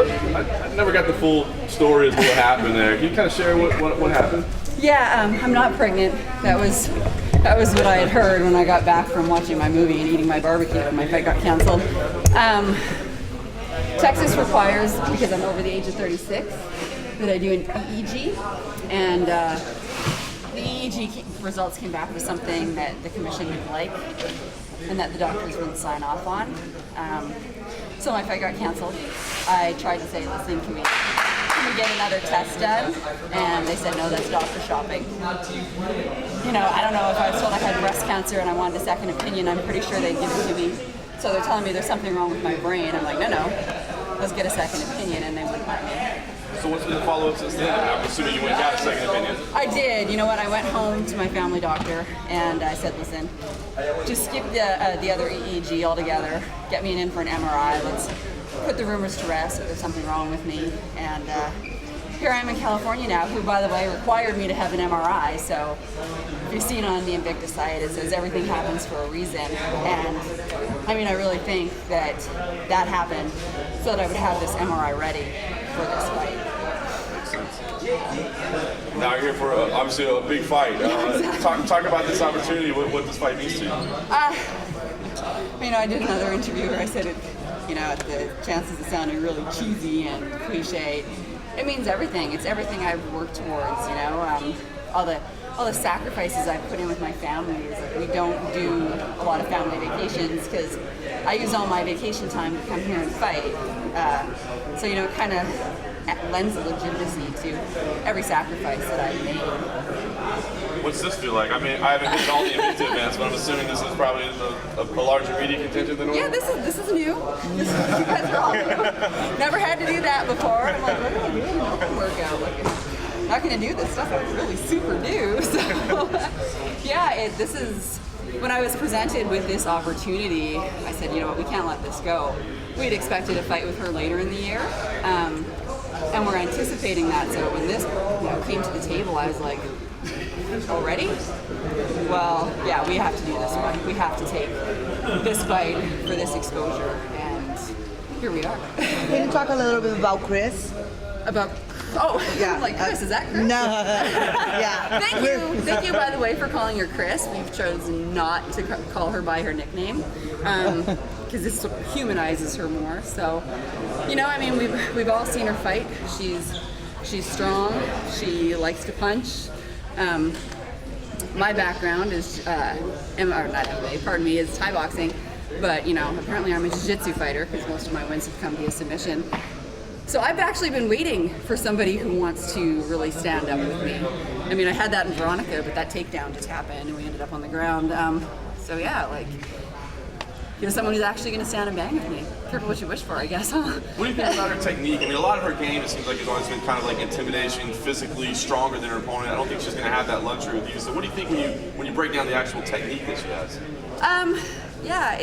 I never got the full story of what happened there. Can you kind of share what happened? Yeah, I'm not pregnant. That was what I had heard when I got back from watching my movie and eating my barbecue and my fight got canceled. Texas requires, because I'm over the age of 36, that I do an EEG, and the EEG results came back with something that the commission didn't like and that the doctors wouldn't sign off on. So my fight got canceled. I tried to say, listen, can we get another test done? And they said, no, that's doctor shopping. You know, I don't know if I was told I had breast cancer and I wanted a second opinion, I'm pretty sure they'd give it to me. So they're telling me there's something wrong with my brain. I'm like, no, let's get a second opinion, and they wouldn't let me. So what's been the follow-up since then? I'm assuming you went and got a second opinion. I did. You know what? I went home to my family doctor and I said, listen, just skip the other EEG altogether. Get me in for an MRI. Let's put the rumors to rest that there's something wrong with me. And here I am in California now, who, by the way, required me to have an MRI. So if you've seen on the Invicta site, it says everything happens for a reason. And I mean, I really think that happened so that I would have this MRI ready for this fight. Now you're here for obviously a big fight. Talk about this opportunity. What this fight means to you. You know, I did another interview where I said it. You know, at the chances of sounding really cheesy and cliche, it means everything. It's everything I've worked towards. You know, all the sacrifices I've put in with my family. Is like we don't do a lot of family vacations because I use all my vacation time to come here and fight. So you know, it kind of lends a legitimacy to every sacrifice that I've made. What's this feel like? I mean, I haven't been to all the Invicta events, but I'm assuming this is probably a larger media contingent than normal. Yeah, this is new. You guys are all new. Never had to do that before. I'm like, what am I doing? An open workout. Like, I'm not going to do this stuff I really super do. So, yeah, this is, when I was presented with this opportunity, I said, you know what, we can't let this go. We'd expected a fight with her later in the year, and we're anticipating that. So when this came to the table, I was like, already? Well, yeah, we have to do this fight. We have to take this fight for this exposure, and here we are. Can you talk a little bit about Chris? Yeah. Like Chris, is that Chris? No. Yeah. Thank you, by the way, for calling her Chris. We've chosen not to call her by her nickname because this humanizes her more. So, you know, I mean, we've all seen her fight. She's strong. She likes to punch. My background is not MMA, pardon me, is Thai boxing. But you know, apparently I'm a jiu-jitsu fighter because most of my wins have come via submission. So I've actually been waiting for somebody who wants to really stand up with me. I mean, I had that in Veronica, but that takedown just happened and we ended up on the ground. So yeah, like, you know, someone who's actually going to stand and bang with me. Careful what you wish for, I guess, huh? What do you think about her technique? I mean, a lot of her game, it seems like, has always been kind of like intimidation, physically stronger than her opponent. I don't think she's going to have that luxury with you. So what do you think when you break down the actual technique that she has? Yeah,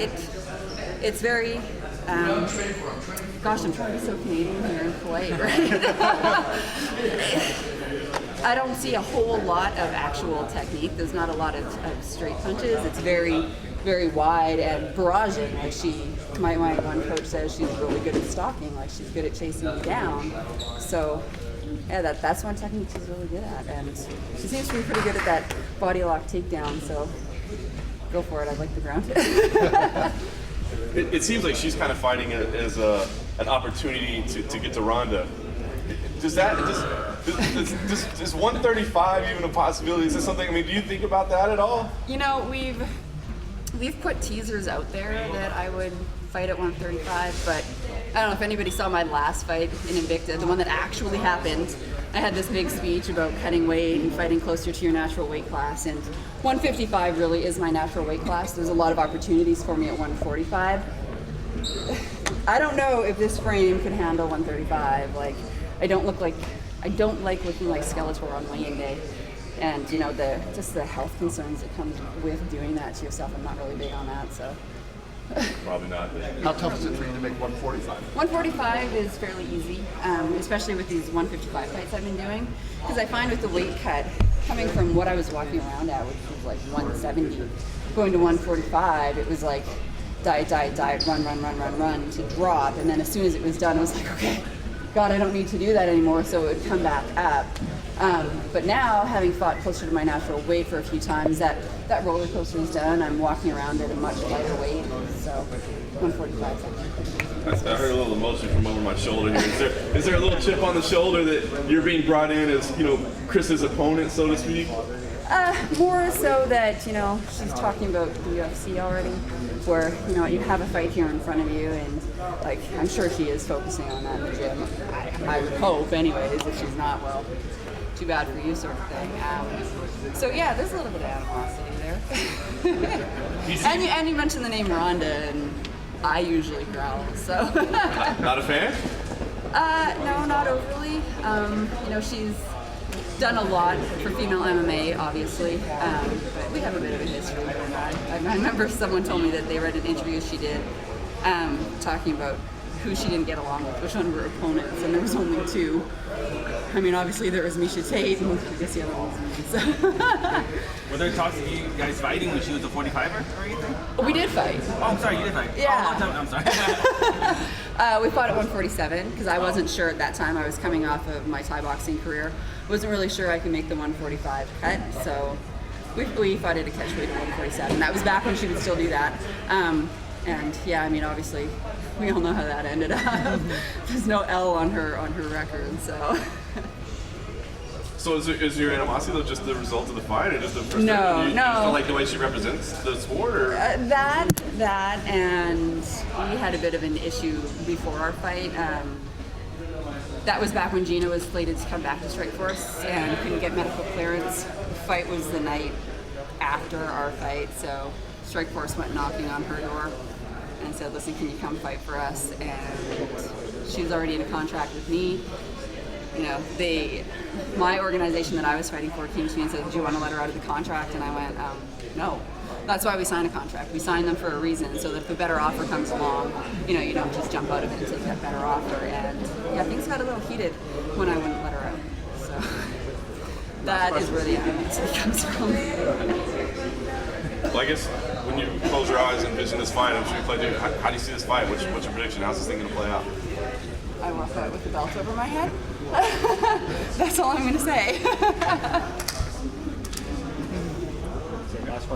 it's very, gosh, I'm trying to be so Canadian here and polite, right? I don't see a whole lot of actual technique. There's not a lot of straight punches. It's very, very wide and barraging. Like my one coach says she's really good at stalking. Like she's good at chasing me down. So, yeah, that's one technique she's really good at. And she seems to be pretty good at that body lock takedown. So, go for it. I'd like the ground. It seems like she's kind of fighting it as an opportunity to get to Ronda. Is 135 even a possibility? Is this something? I mean, do you think about that at all? You know, we've put teasers out there that I would fight at 135, but I don't know if anybody saw my last fight in Invicta, the one that actually happened. I had this big speech about cutting weight and fighting closer to your natural weight class, and 155 really is my natural weight class. There's a lot of opportunities for me at 145. I don't know if this frame can handle 135. Like, I don't like looking like Skeletor on weighing day, and you know just the health concerns that come with doing that to yourself. I'm not really big on that, so. Probably not. How tough is it for you to make 145? 145 is fairly easy, especially with these 155 fights I've been doing, because I find with the weight cut, coming from what I was walking around at, which was like 170, going to 145, it was like diet, run to drop, and then as soon as it was done, I was like, okay, God, I don't need to do that anymore, so it would come back up. But now, having fought closer to my natural weight for a few times, that roller coaster is done. I'm walking around at a much lighter weight, so 145. I heard a little emotion from over my shoulder here. Is there a little chip on the shoulder that you're being brought in as, Chris's opponent, so to speak? More so that, she's talking about the UFC already, where, you have a fight here in front of you, and, I'm sure she is focusing on that in the gym. I would hope, anyways, if she's not, well, too bad for you, sort of thing. So, yeah, there's a little bit of animosity there. and you mentioned the name Ronda, and I usually growl, so. Not a fan? No, not overly. She's done a lot for female MMA, obviously, but we have a bit of a history with that. I remember someone told me that they read an interview she did talking about who she didn't get along with, which one were opponents, and there was only two. I mean, obviously there was H.E.A.T, and I guess the other one was me. So. Were there talks of you guys fighting when she was a 45er or anything? We did fight. Oh, I'm sorry, you did fight. Yeah. Oh, I'm sorry. We fought at 147 because I wasn't sure at that time. I was coming off of my Thai boxing career. Wasn't really sure I could make the 145 cut, so we fought at a catch weight at 147. That was back when she would still do that. And yeah, I mean, obviously, we all know how that ended up. There's no L on her record, so. So is your animosity though just the result of the fight, or just the No, you just no. don't like the way she represents the sport, or? That, and we had a bit of an issue before our fight. That was back when Gina was slated to come back to Strikeforce and couldn't get medical clearance. The fight was the night after our fight, so Strikeforce went knocking on her door and said, "Listen, can you come fight for us?" And she was already in a contract with me. My organization that I was fighting for came to me and said, "Do you want to let her out of the contract?" And I went, "No." That's why we sign a contract. We sign them for a reason, so that if a better offer comes along, you don't just jump out of it and take that better offer. And yeah, things got a little heated when I wouldn't let her out. So that is where the animosity comes from. Well, I guess when you close your eyes and envision this fight, I'm sure you play. How do you see this fight? What's your prediction? How's this thing going to play out? I walk out with the belt over my head. That's all I'm going to say.